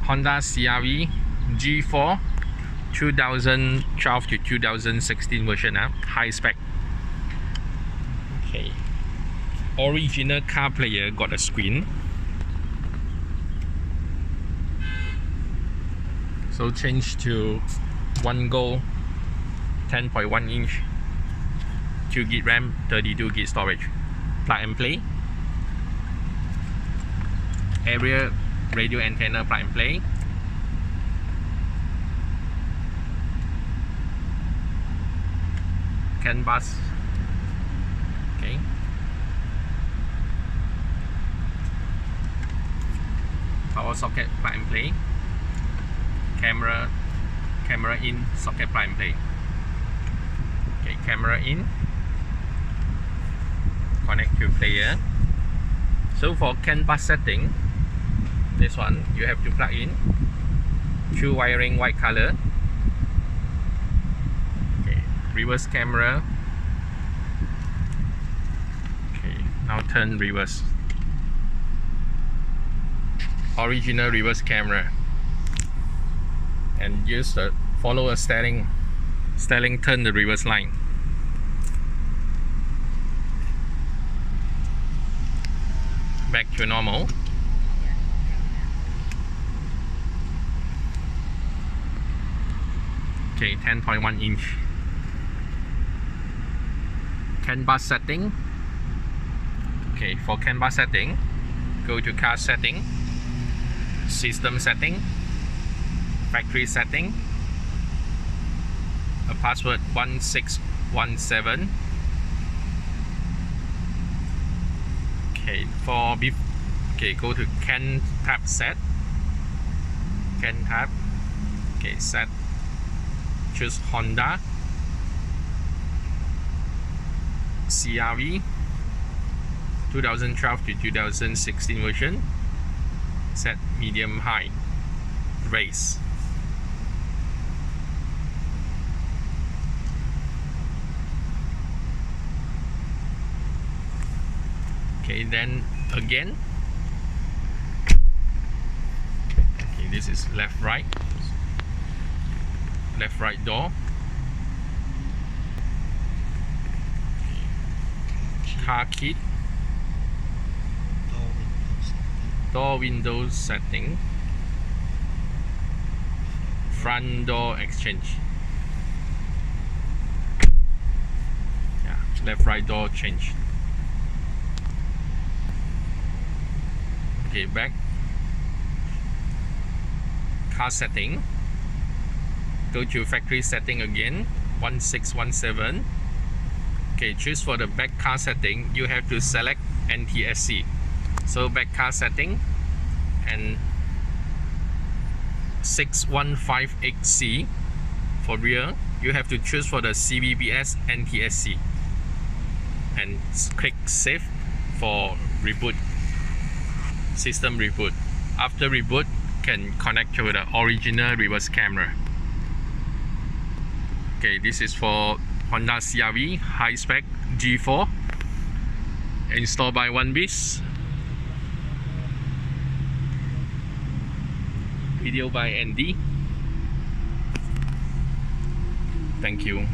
Honda CRV G4 2012 to 2016 version, high spec. Okay, original car player got a screen, so change to 1 go 10.1 inch, 2 gig RAM, 32 gig storage, plug and play. Area radio antenna, plug and play. Canbus. Okay. Power socket, plug and play. Camera in, socket, plug and play. Okay, camera in. Connect to player. So for Canbus setting, this one you have to plug in. True wiring, white color. Okay, reverse camera. Okay, now turn reverse. Original reverse camera. And use the follow a steering turn the reverse line. Back to normal. Okay, 10.1 inch. Canbus setting. Okay, for Canbus setting, go to car setting, system setting, factory setting, a password 1617. Okay, go to Can tab set. Can tab. Okay, set. Choose Honda CRV 2012 to 2016 version. Set medium high. Race. Okay, then again. Okay, this is left right door. Car kit. Door window setting. Front door exchange. Yeah, left right door change. Okay, back. Car setting. Go to factory setting again, 1617. Okay, choose for the back car setting. You have to select NTSC. So back car setting and 6158C for rear. You have to choose for the CVBS NTSC and click save for reboot. System reboot. After reboot, can connect to the original reverse camera. Okay, this is for Honda CRV high spec G4, installed by OneBiz. Video by Andy. Thank you.